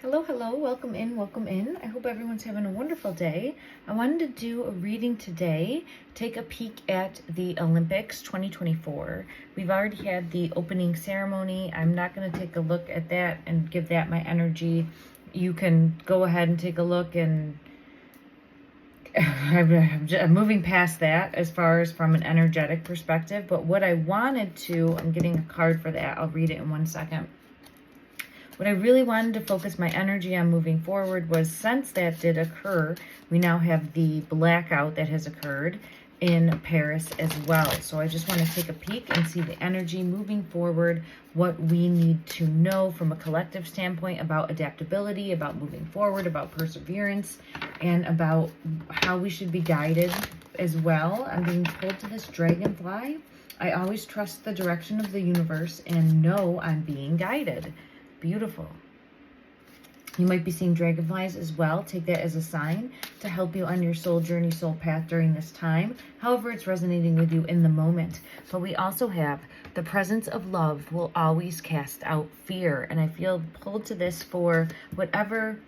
Hello, hello, welcome in, welcome in. I hope everyone's having a wonderful day. I wanted to do a reading today, take a peek at the Olympics 2024. We've already had the opening ceremony. I'm not going to take a look at that and give that my energy. You can go ahead and take a look, and I'm moving past that as far as from an energetic perspective. But what I wanted to, I'm getting a card for that. I'll read it in 1 second. What I really wanted to focus my energy on moving forward was, since that did occur, we now have the blackout that has occurred in Paris as well. So I just want to take a peek and see the energy moving forward, what we need to know from a collective standpoint about adaptability, about moving forward, about perseverance, and about how we should be guided as well. I'm being pulled to this dragonfly. I always trust the direction of the universe and know I'm being guided. Beautiful. You might be seeing dragonflies as well. Take that as a sign to help you on your soul journey, soul path during this time. However, it's resonating with you in the moment. But we also have the presence of love will always cast out fear. And I feel pulled to this for whatever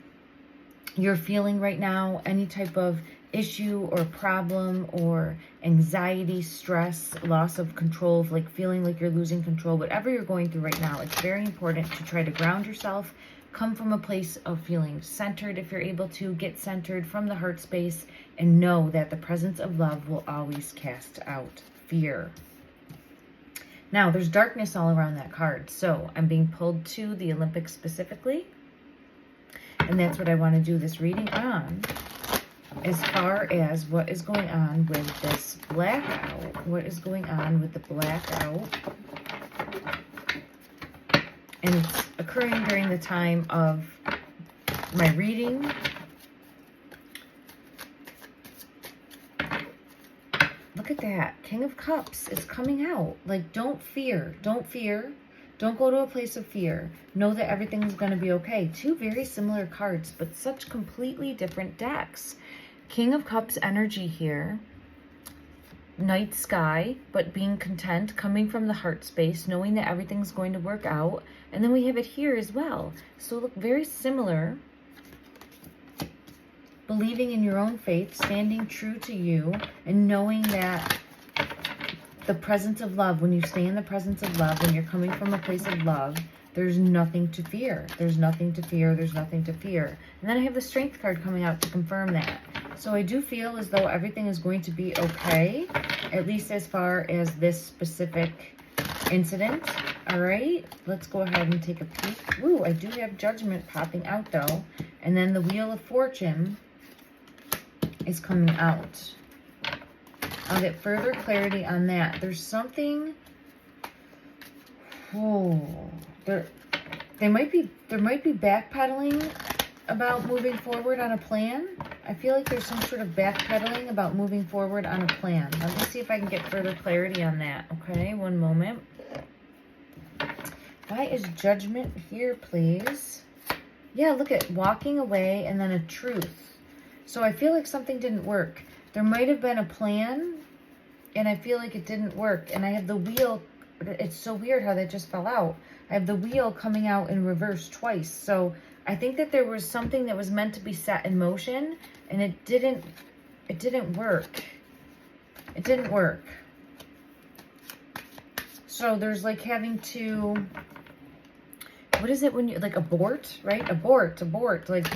you're feeling right now, any type of issue or problem or anxiety, stress, loss of control, like feeling like you're losing control, whatever you're going through right now, it's very important to try to ground yourself, come from a place of feeling centered. If you're able to get centered from the heart space, and know that the presence of love will always cast out fear. Now, there's darkness all around that card. So I'm being pulled to the Olympics specifically. And that's what I want to do this reading on, as far as what is going on with this blackout. What is going on with the blackout? And it's occurring during the time of my reading. Look at that. King of Cups is coming out. Like, don't fear. Don't fear. Don't go to a place of fear. Know that everything's going to be okay. Two very similar cards, but such completely different decks. King of Cups energy here. Night sky, but being content, coming from the heart space, knowing that everything's going to work out. And then we have it here as well. So look, very similar. Believing in your own faith, standing true to you, and knowing that the presence of love, when you stay in the presence of love, when you're coming from a place of love, there's nothing to fear. There's nothing to fear. There's nothing to fear. And then I have the Strength card coming out to confirm that. So I do feel as though everything is going to be okay, at least as far as this specific incident. All right, let's go ahead and take a peek. Ooh, I do have Judgment popping out though. And then the Wheel of Fortune is coming out. I'll get further clarity on that. There's something. There might be backpedaling about moving forward on a plan. I feel like there's some sort of backpedaling about moving forward on a plan. Let me see if I can get further clarity on that. Okay, one moment. Why is Judgment here, please? Yeah, look at walking away and then a truth. So I feel like something didn't work. There might have been a plan, and I feel like it didn't work. And I have the wheel. It's so weird how that just fell out. I have the wheel coming out in reverse twice. So I think that there was something that was meant to be set in motion, and it didn't work. It didn't work. So there's like having to, what is it when you, like, abort, right? Abort. Like,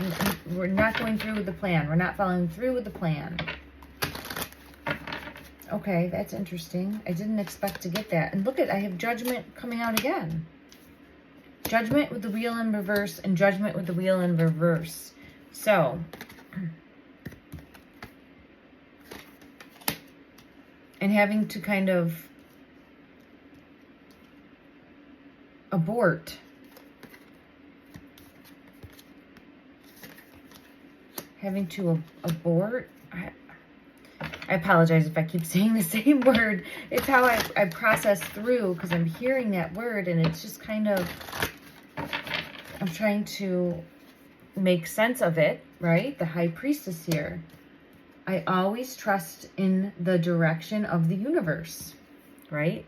we're not going through with the plan. We're not following through with the plan. Okay, that's interesting. I didn't expect to get that. And look at, I have Judgment coming out again. Judgment with the wheel in reverse and Judgment with the wheel in reverse. So, and having to kind of abort. Having to abort. I apologize if I keep saying the same word. It's how I process through, because I'm hearing that word and it's just kind of, I'm trying to make sense of it, right? The High Priestess here. I always trust in the direction of the universe, right?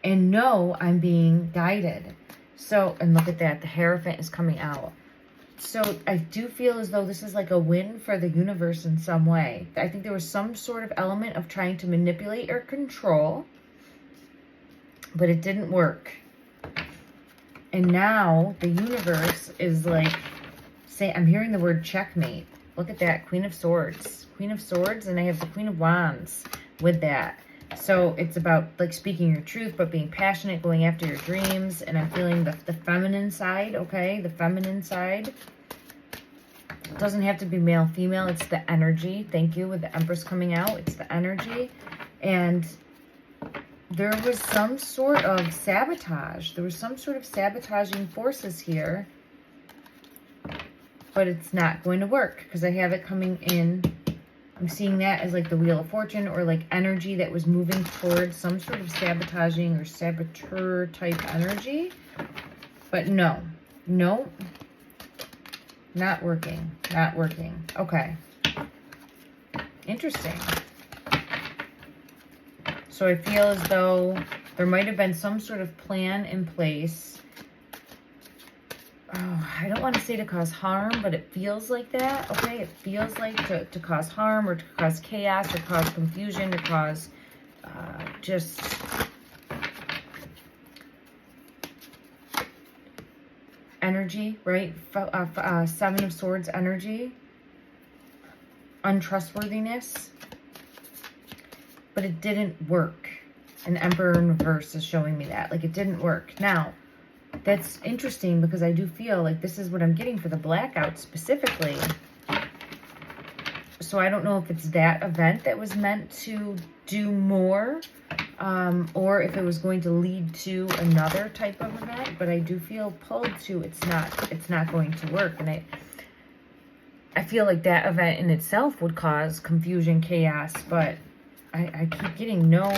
And know I'm being guided. So, and look at that. The Hierophant is coming out. So I do feel as though this is like a win for the universe in some way. I think there was some sort of element of trying to manipulate or control, but it didn't work. And now the universe is like, I'm hearing the word checkmate. Look at that, Queen of Swords. Queen of Swords, and I have the Queen of Wands with that. So it's about like speaking your truth, but being passionate, going after your dreams. And I'm feeling the feminine side, okay? The feminine side. It doesn't have to be male, female. It's the energy. Thank you, with the Empress coming out. It's the energy. And there was some sort of sabotage. There was some sort of sabotaging forces here. But it's not going to work because I have it coming in. I'm seeing that as like the Wheel of Fortune, or like energy that was moving towards some sort of sabotaging or saboteur type energy. But no, not working, not working. Okay. Interesting. So I feel as though there might have been some sort of plan in place. Oh, I don't want to say to cause harm, but it feels like that, okay? It feels like to cause harm, or to cause chaos, or cause confusion, or cause just energy, right? Seven of Swords energy. Untrustworthiness. But it didn't work. And Emperor in reverse is showing me that. Like, it didn't work. Now, that's interesting because I do feel like this is what I'm getting for the blackout specifically. So I don't know if it's that event that was meant to do more, or if it was going to lead to another type of event. But I do feel pulled to it's not going to work. And I feel like that event in itself would cause confusion, chaos. But I keep getting no.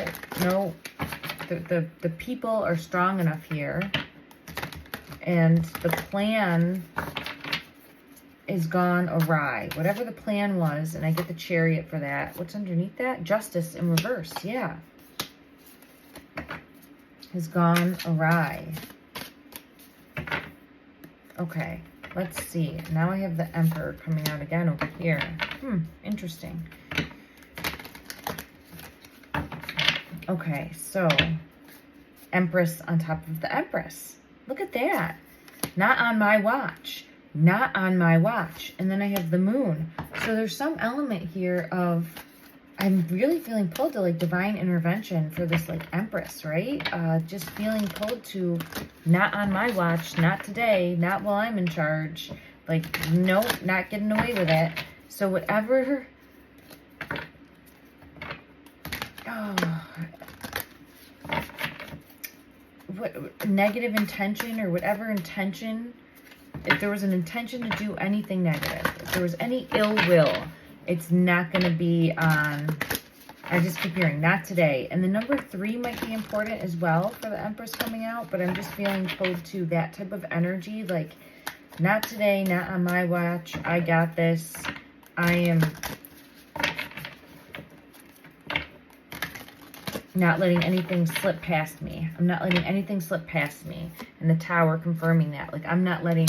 The people are strong enough here. And the plan is gone awry. Whatever the plan was, and I get the Chariot for that. What's underneath that? Justice in reverse, yeah. Has gone awry. Okay, let's see. Now I have the Emperor coming out again over here. Interesting. Okay, so Empress on top of the Empress. Look at that. Not on my watch. Not on my watch. And then I have the Moon. So there's some element here of, I'm really feeling pulled to like divine intervention for this like Empress, right? Just feeling pulled to not on my watch, not today, not while I'm in charge. Like, nope, not getting away with it. So whatever, what negative intention, or whatever intention, if there was an intention to do anything negative, if there was any ill will, it's not going to be on, I just keep hearing, not today. And the number 3 might be important as well for the Empress coming out, but I'm just feeling pulled to that type of energy, like, not today, not on my watch, I got this, I am not letting anything slip past me. I'm not letting anything slip past me. And the Tower confirming that. Like, I'm not letting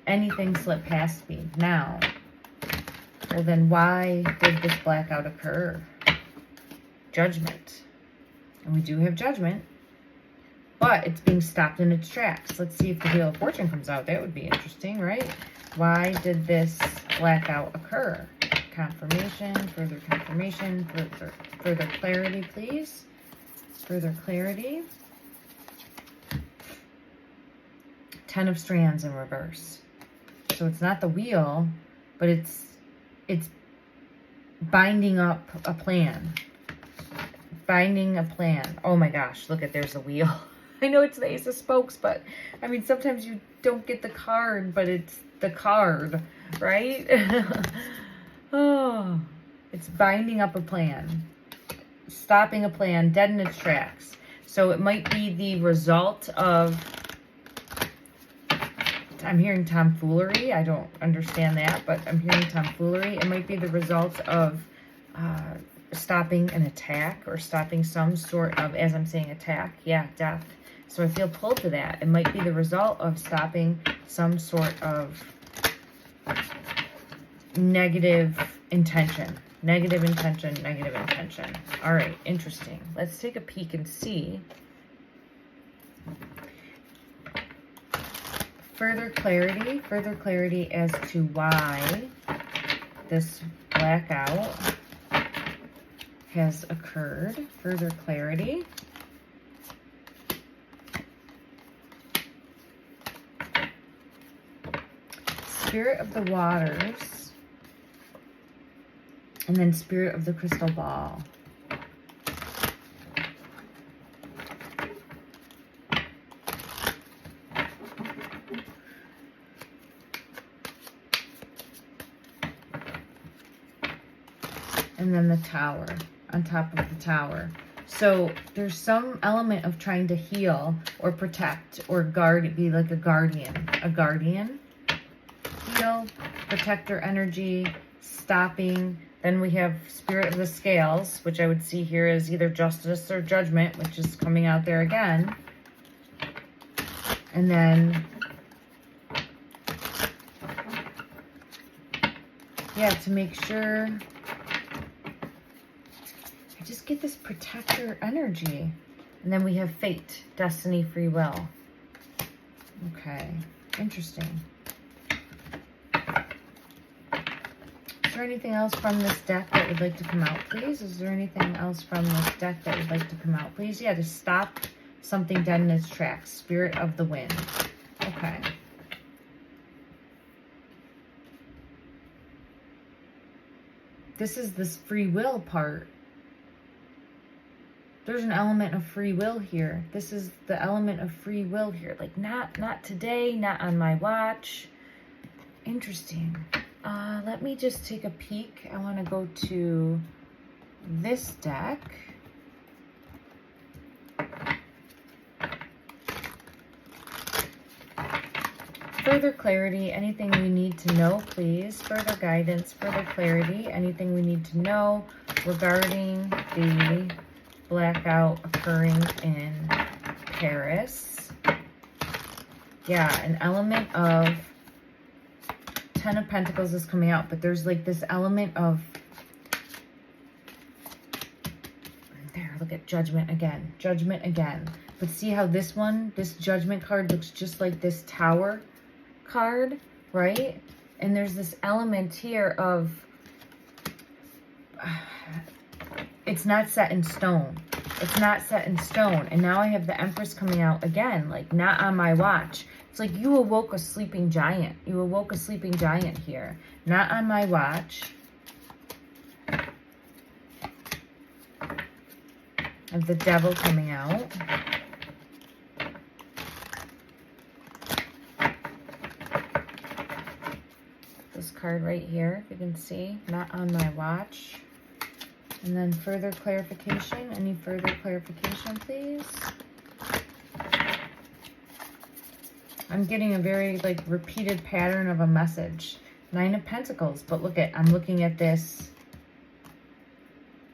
anything slip past me. Now, well then why did this blackout occur? Judgment. And we do have Judgment. But it's being stopped in its tracks. Let's see if the Wheel of Fortune comes out. That would be interesting, right? Why did this blackout occur? Confirmation, further clarity, please. Further clarity. 10 of Strands in reverse. So it's not the wheel, but it's binding up a plan. Binding a plan. Oh my gosh, look at, there's the wheel. I know it's the Ace of Spokes, but I mean, sometimes you don't get the card, but it's the card, right? Oh, it's binding up a plan. Stopping a plan dead in its tracks. So it might be the result of, I'm hearing tomfoolery. I don't understand that, but I'm hearing tomfoolery. It might be the result of stopping an attack, or stopping some sort of, as I'm saying, attack. Yeah, death. So I feel pulled to that. It might be the result of stopping some sort of negative intention. Negative intention, negative intention. All right, interesting. Let's take a peek and see. Further clarity as to why this blackout has occurred. Further clarity. Spirit of the waters. And then Spirit of the crystal ball. And then the tower, on top of the tower. So there's some element of trying to heal or protect or guard, be like a guardian. A guardian. Heal, protector energy, stopping. Then we have Spirit of the Scales, which I would see here as either justice or judgment, which is coming out there again. And then, yeah, to make sure, I just get this protector energy. And then we have Fate, Destiny, Free Will. Okay, interesting. Is there anything else from this deck that would like to come out, please? Is there anything else from this deck that would like to come out, please? Yeah, to stop something dead in its tracks. Spirit of the Wind. Okay. This is this free will part. There's an element of free will here. This is the element of free will here. Like, not today, not on my watch. Interesting. Let me just take a peek. I want to go to this deck. Further clarity, anything we need to know, please. Further guidance, further clarity, anything we need to know regarding the blackout occurring in Paris. Yeah, an element of Ten of Pentacles is coming out, but there's like this element of, there, look at Judgment again. Judgment again. But see how this one, this Judgment card looks just like this Tower card, right? And there's this element here of, it's not set in stone. It's not set in stone. And now I have the Empress coming out again, like not on my watch. It's like you awoke a sleeping giant. You awoke a sleeping giant here. Not on my watch. I have the Devil coming out. This card right here, if you can see, not on my watch. And then further clarification. Any further clarification, please? I'm getting a very, like, repeated pattern of a message. Nine of Pentacles. But look at, I'm looking at this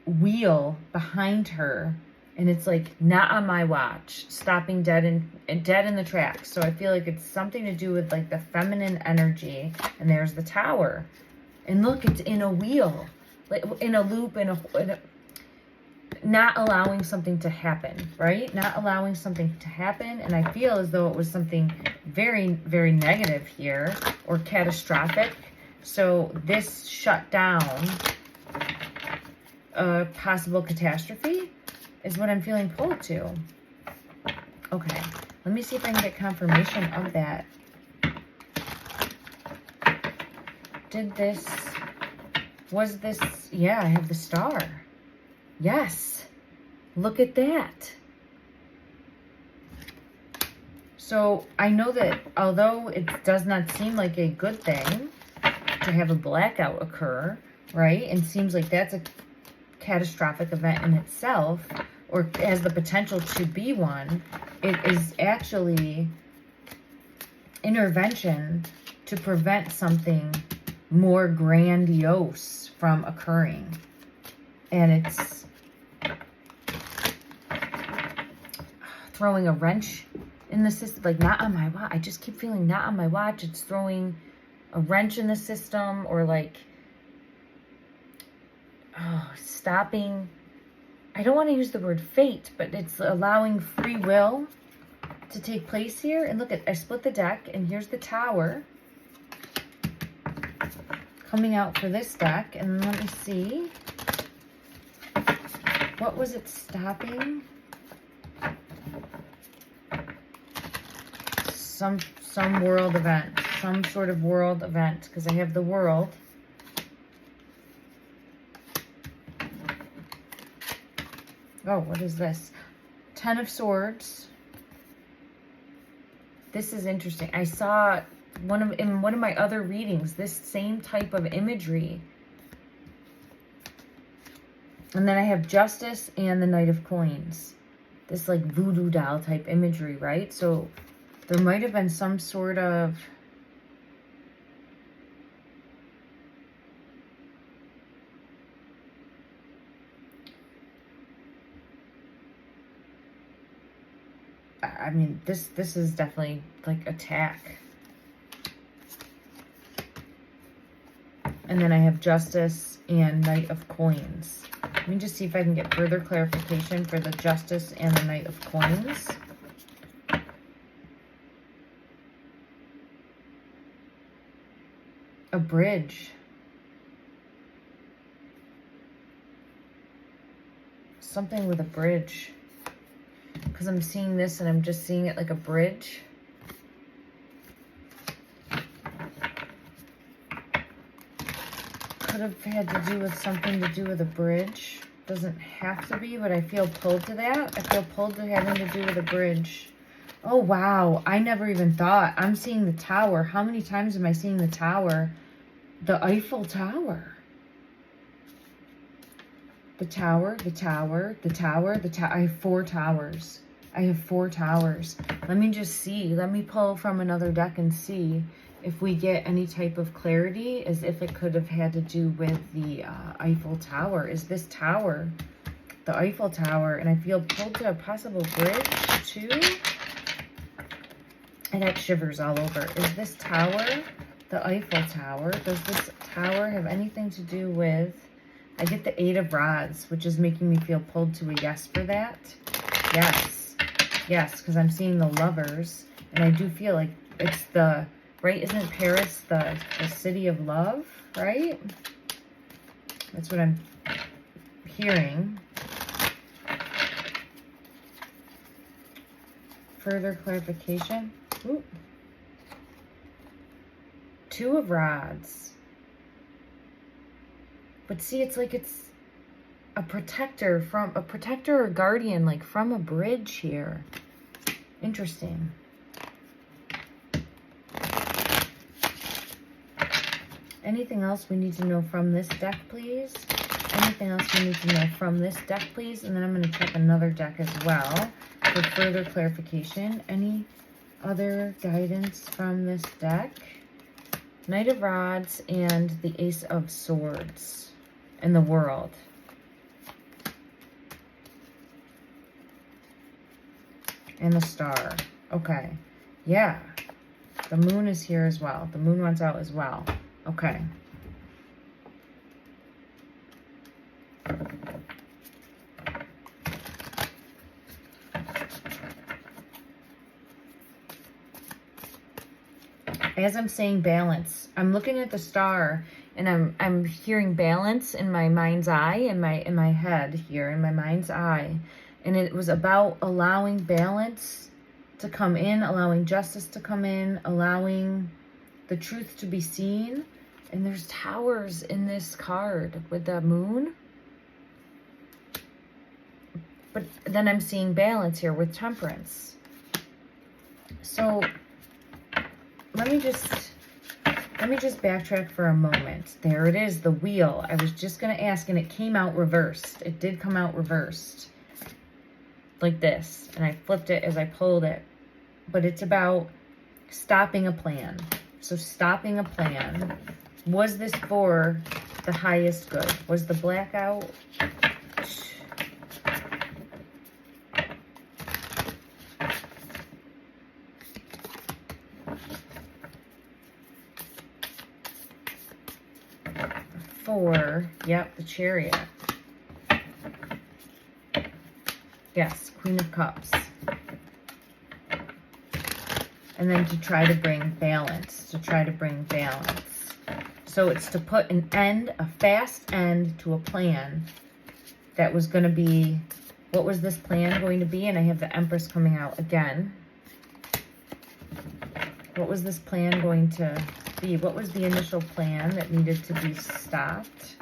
wheel behind her. And it's, like, not on my watch. Stopping dead in the tracks. So I feel like it's something to do with, like, the feminine energy. And there's the Tower. And look, it's in a wheel. Like, in a loop, in a not allowing something to happen, right? Not allowing something to happen. And I feel as though it was something very, very negative here or catastrophic. So this shut down a possible catastrophe is what I'm feeling pulled to. Okay, let me see if I can get confirmation of that. Was this, yeah, I have the Star. Yes, look at that. So I know that although it does not seem like a good thing to have a blackout occur, right? And seems like that's a catastrophic event in itself, or has the potential to be one, it is actually intervention to prevent something more grandiose from occurring. And it's throwing a wrench in the system, like not on my watch. I just keep feeling not on my watch. It's throwing a wrench in the system, or like stopping. I don't want to use the word fate, but it's allowing free will to take place here. And look at, I split the deck, and here's the Tower coming out for this deck. And let me see. What was it stopping? Some world event. Some sort of world event. Because I have the World. Oh, what is this? 10 of Swords. This is interesting. I saw in one of my other readings this same type of imagery. And then I have Justice and the Knight of Coins. This like voodoo doll type imagery, right? So there might have been some sort of I mean, this is definitely like attack. And then I have Justice and Knight of Coins. Let me just see if I can get further clarification for the Justice and the Knight of Coins. A bridge. Something with a bridge. Because I'm seeing this and I'm just seeing it like a bridge. Could have had to do with something to do with a bridge. Doesn't have to be, but I feel pulled to that. I feel pulled to having to do with a bridge. Oh, wow. I never even thought. I'm seeing the Tower. How many times am I seeing the Tower? The Eiffel Tower. The Tower, the Tower, the Tower, the Tower. I have 4 towers. I have 4 towers. Let me just see. Let me pull from another deck and see if we get any type of clarity, as if it could have had to do with the Eiffel Tower. Is this tower the Eiffel Tower? And I feel pulled to a possible bridge too. I got shivers all over. Is this tower the Eiffel Tower? Does this tower have anything to do with... I get the 8 of Rods, which is making me feel pulled to a yes for that. Yes. Yes, because I'm seeing the Lovers. And I do feel like it's the... Right? Isn't Paris the city of love? Right? That's what I'm hearing. Further clarification. Ooh. 2 of Rods. But see, it's like it's a protector or guardian, like from a bridge here. Interesting. Anything else we need to know from this deck, please? Anything else we need to know from this deck, please? And then I'm going to check another deck as well for further clarification. Any other guidance from this deck? Knight of Rods and the Ace of Swords in the World. And the Star. Okay. Yeah. The Moon is here as well. The Moon wants out as well. Okay. As I'm saying balance, I'm looking at the Star and I'm hearing balance in my mind's eye, in my head here, in my mind's eye. And it was about allowing balance to come in, allowing justice to come in, allowing the truth to be seen. And there's towers in this card with the Moon. But then I'm seeing balance here with Temperance. So let me just backtrack for a moment. There it is, the wheel. I was just going to ask, and it came out reversed. It did come out reversed. Like this. And I flipped it as I pulled it. But it's about stopping a plan. So stopping a plan. Was this for the highest good? Was the blackout? for, yep, the Chariot. Yes, Queen of Cups. And then to try to bring balance, So it's to put an end, a fast end to a plan that was going to be, what was this plan going to be? And I have the Empress coming out again. What was this plan going to be? What was the initial plan that needed to be stopped?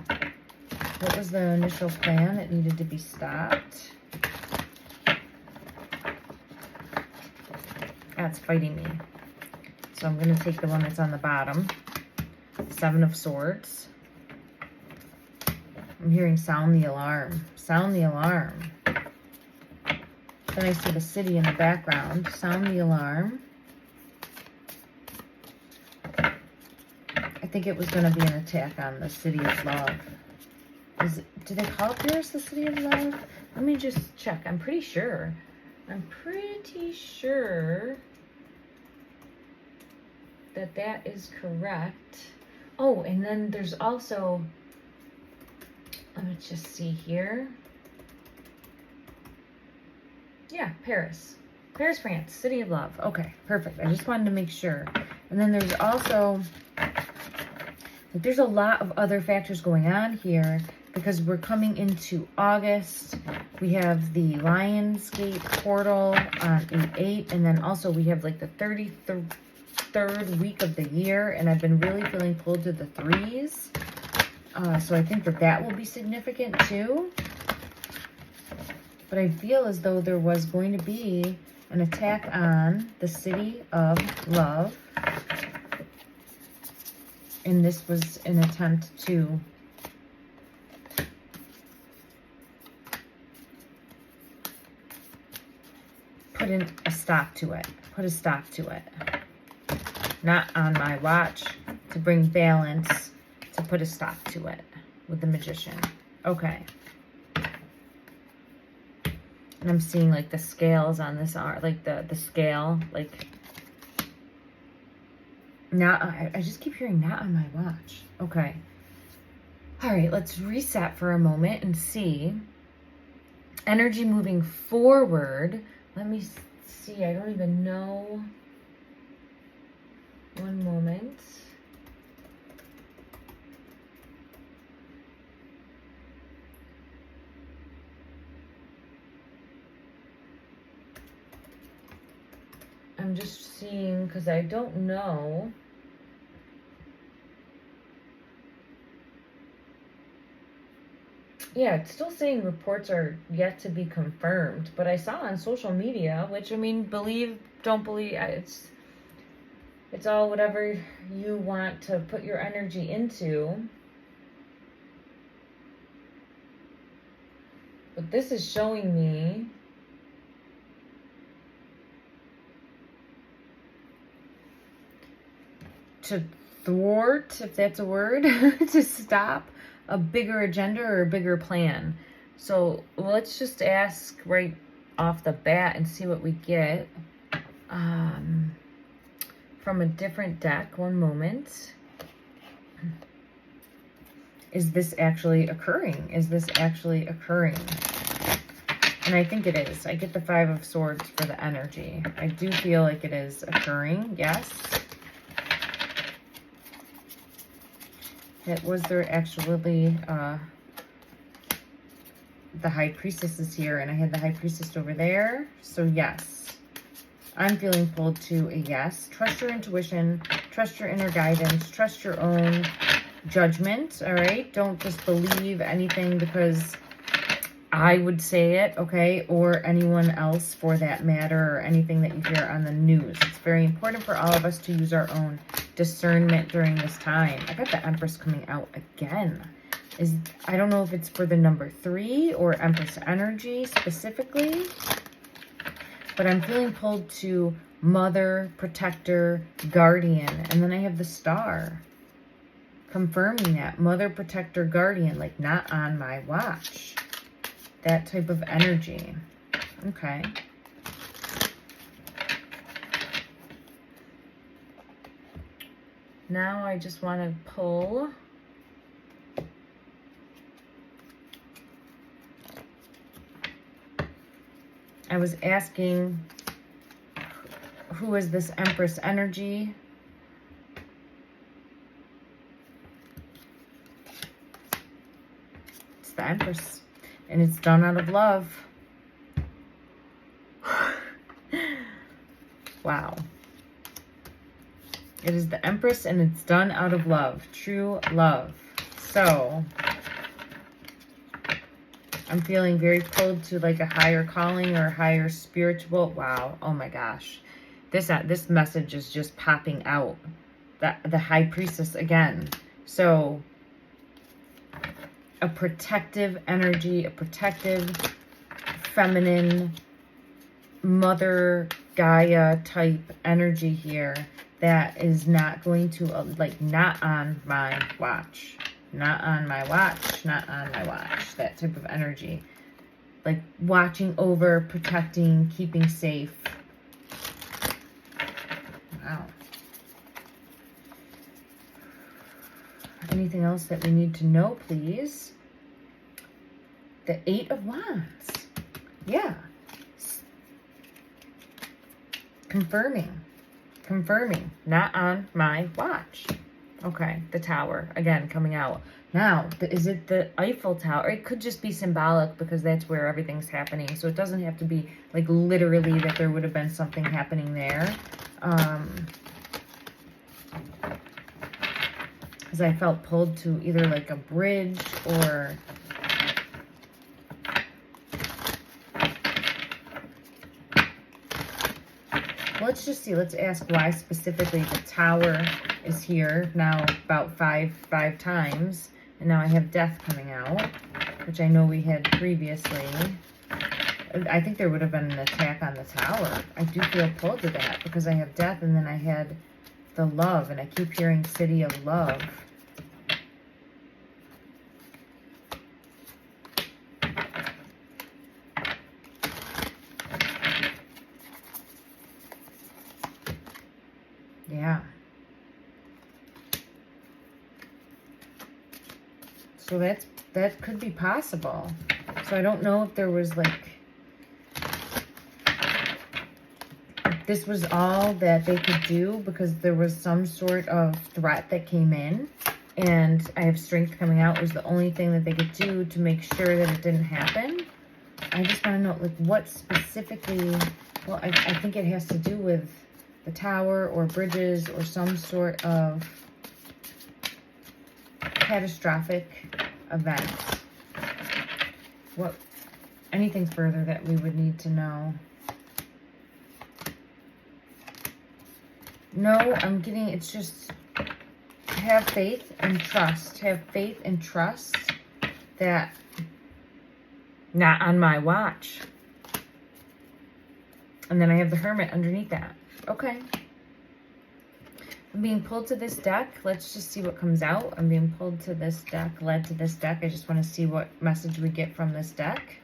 What was the initial plan that needed to be stopped? That's fighting me. So I'm going to take the one that's on the bottom. 7 of Swords. I'm hearing sound the alarm. Sound the alarm. Then I see the city in the background. Sound the alarm. I think it was going to be an attack on the City of Love. Do they call Paris the City of Love? Let me just check. I'm pretty sure. That is correct. Oh, and then there's also, let me just see here. Yeah, Paris. Paris, France, City of Love. Okay, perfect. I just wanted to make sure. And then there's also, there's a lot of other factors going on here because we're coming into August. We have the Lionsgate portal on 8/8, and then also we have like the 33rd week of the year, and I've been really feeling pulled to the 3s. So I think that will be significant too. But I feel as though there was going to be an attack on the City of Love. And this was an attempt to put a stop to it. Put a stop to it. Not on my watch. To bring balance. To put a stop to it. With the Magician. Okay. And I'm seeing like the scales on this art. Like the scale. Like. I just keep hearing not on my watch. Okay. All right, let's reset for a moment and see. Energy moving forward. Let me see. I don't even know. One moment. I'm just seeing because I don't know. Yeah, it's still saying reports are yet to be confirmed, but I saw on social media, which, I mean, believe, don't believe, it's all whatever you want to put your energy into. But this is showing me to thwart, if that's a word, to stop a bigger agenda or a bigger plan. So let's just ask right off the bat and see what we get from a different deck. One moment. Is this actually occurring? Is this actually occurring? And I think it is. I get the 5 of Swords for the energy. I do feel like it is occurring. Yes. Was there actually the High Priestess is here, and I had the High Priestess over there. So yes, I'm feeling pulled to a yes. Trust your intuition, trust your inner guidance, trust your own judgment. All right, don't just believe anything because I would say it, okay, or anyone else for that matter, or anything that you hear on the news. It's very important for all of us to use our own discernment during this time. I got the Empress coming out again. I don't know if it's for the number 3 or Empress energy specifically, but I'm feeling pulled to Mother, Protector, Guardian, and then I have the Star confirming that. Mother, Protector, Guardian, like not on my watch. That type of energy. Okay. Now I just want to pull I was asking, who is this Empress energy? It's the Empress. And it's done out of love. Wow. It is the Empress and it's done out of love. True love. So, I'm feeling very pulled to like a higher calling or higher spiritual. Wow. Oh my gosh. This message is just popping out. The High Priestess again. So, a protective energy, a protective, feminine, Mother Gaia type energy here that is not going to, like, not on my watch. Not on my watch, not on my watch. That type of energy. Like, watching over, protecting, keeping safe. Wow. Anything else that we need to know, please? The Eight of Wands. Yeah. Confirming, not on my watch. Okay, the Tower, again, coming out. Now, is it the Eiffel Tower? It could just be symbolic because that's where everything's happening. So it doesn't have to be, like, literally that there would have been something happening there. Because I felt pulled to either, like, a bridge or... Let's just see. Let's ask why specifically the Tower is here now about five times. And now I have Death coming out, which I know we had previously. I think there would have been an attack on the Tower. I do feel pulled to that because I have Death and then I had the Love. And I keep hearing City of Love. Yeah. So that could be possible. So I don't know if there was like, this was all that they could do because there was some sort of threat that came in. And I have Strength coming out was the only thing that they could do to make sure that it didn't happen. I just want to know, like, what specifically, well, I think it has to do with the Tower or bridges or some sort of catastrophic event. What, anything further that we would need to know? No, I'm getting, it's just have faith and trust. Have faith and trust that not on my watch. And then I have the Hermit underneath that. Okay. I'm being pulled to this deck. Let's just see what comes out. I'm being pulled to this deck, led to this deck. I just want to see what message we get from this deck.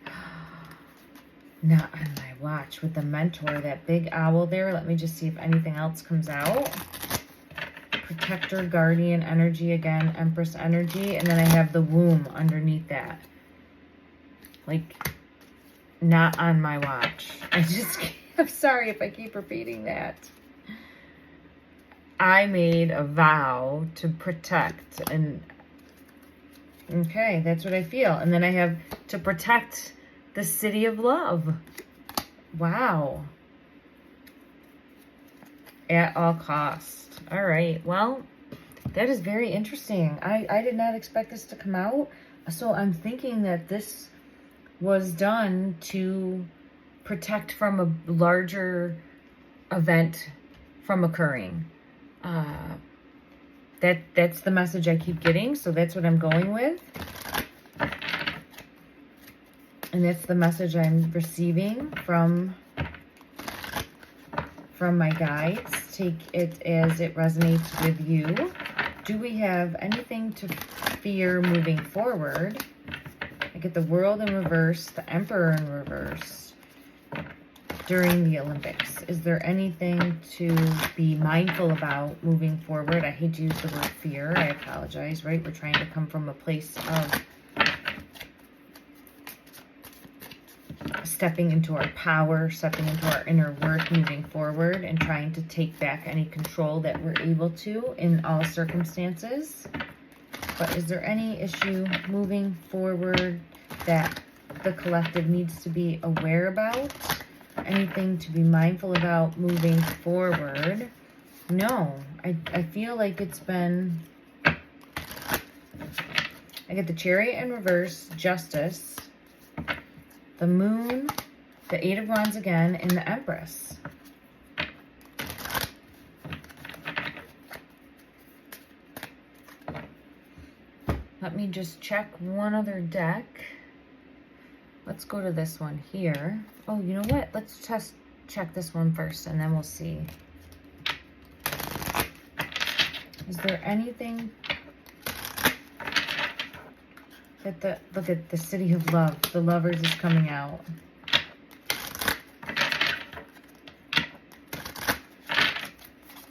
Not on my watch with the Mentor, that big owl there. Let me just see if anything else comes out. Protector, Guardian energy again, Empress energy. And then I have the Womb underneath that. Like, not on my watch. I'm sorry if I keep repeating that. I made a vow to protect, and okay, that's what I feel. And then I have to protect the City of Love. Wow. At all costs. All right, well, that is very interesting. I did not expect this to come out. So I'm thinking that this was done to protect from a larger event from occurring. That's the message I keep getting, so that's what I'm going with. And that's the message I'm receiving from my guides. Take it as it resonates with you. Do we have anything to fear moving forward? I get the World in reverse, the Emperor in reverse. During the Olympics, is there anything to be mindful about moving forward? I hate to use the word fear. I apologize, right? We're trying to come from a place of stepping into our power, stepping into our inner work, moving forward, and trying to take back any control that we're able to in all circumstances. But is there any issue moving forward that the collective needs to be aware about? Anything to be mindful about moving forward? No, I feel like it's been... I get the Chariot in reverse, Justice, the Moon, the Eight of Wands again, and the Empress. Let me just check one other deck. Let's go to this one here. Oh, you know what? Let's just check this one first, and then we'll see. Is there anything that look at the City of Love, the Lovers is coming out.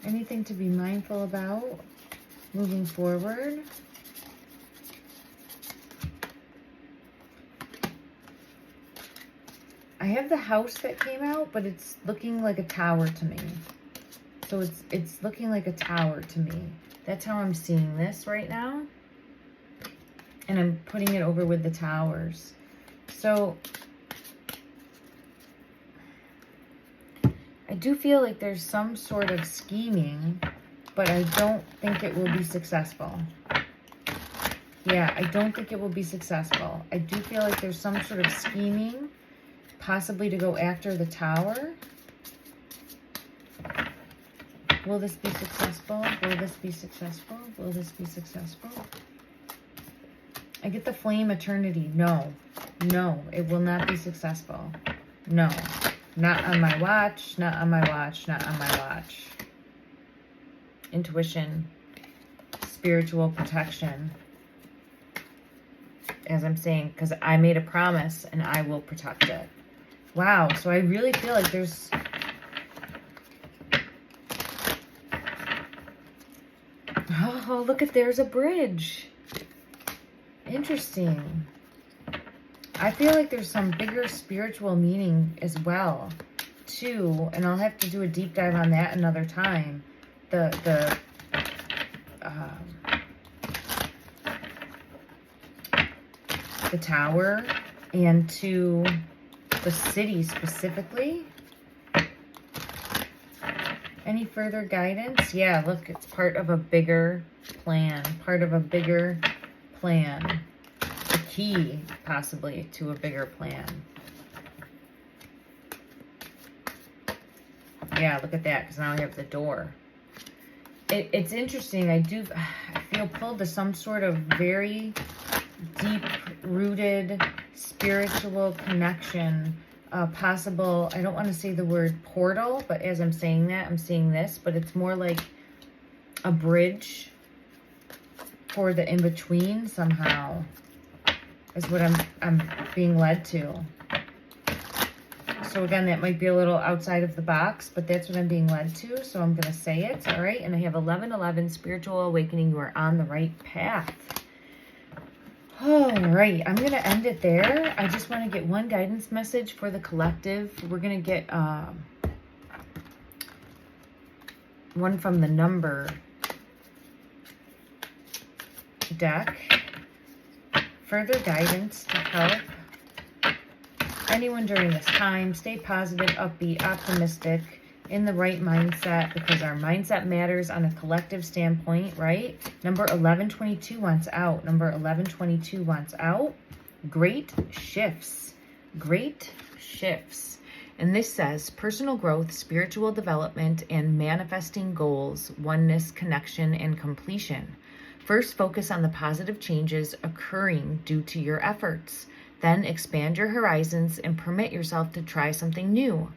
Anything to be mindful about moving forward? I have the House that came out, but it's looking like a tower to me. So it's looking like a tower to me. That's how I'm seeing this right now. And I'm putting it over with the towers. So I do feel like there's some sort of scheming, but I don't think it will be successful. Yeah, I don't think it will be successful. I do feel like there's some sort of scheming, possibly to go after the tower. Will this be successful? Will this be successful? Will this be successful? I get the Flame Eternity. No. No, it will not be successful. No. Not on my watch. Not on my watch. Not on my watch. Intuition. Spiritual protection. As I'm saying, because I made a promise and I will protect it. Wow. So I really feel like there's... Oh, look at, there's a bridge. Interesting. I feel like there's some bigger spiritual meaning as well, too. And I'll have to do a deep dive on that another time. The tower and to the city specifically. Any further guidance? Yeah, look, it's part of a bigger plan. Part of a bigger plan. The key, possibly, to a bigger plan. Yeah, look at that, because now I have the door. It's interesting. I feel pulled to some sort of very deep-rooted spiritual connection. Possible, I don't want to say the word portal, but as I'm saying that, I'm seeing this, but it's more like a bridge for the in-between somehow, is what I'm being led to. So again, that might be a little outside of the box, but that's what I'm being led to, so I'm going to say it, all right? And I have 1111, Spiritual Awakening. You are on the right path. All right, I'm going to end it there. I just want to get one guidance message for the collective. We're going to get one from the number deck. Further guidance to help anyone during this time. Stay positive, upbeat, optimistic, in the right mindset, because our mindset matters on a collective standpoint, right? Number 1122 wants out. Number 1122 wants out. Great shifts. Great shifts. And this says personal growth, spiritual development, and manifesting goals, oneness, connection, and completion. First, focus on the positive changes occurring due to your efforts. Then expand your horizons and permit yourself to try something new.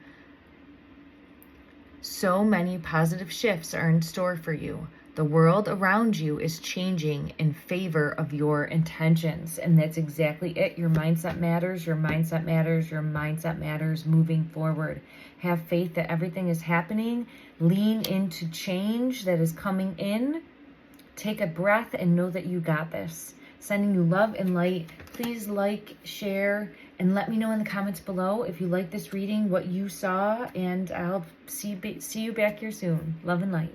So many positive shifts are in store for you. The world around you is changing in favor of your intentions. And that's exactly it. Your mindset matters. Your mindset matters. Your mindset matters moving forward. Have faith that everything is happening. Lean into change that is coming in. Take a breath and know that you got this. Sending you love and light. Please like, share, And let me know in the comments below if you like this reading, what you saw, and I'll see you back here soon. Love and light.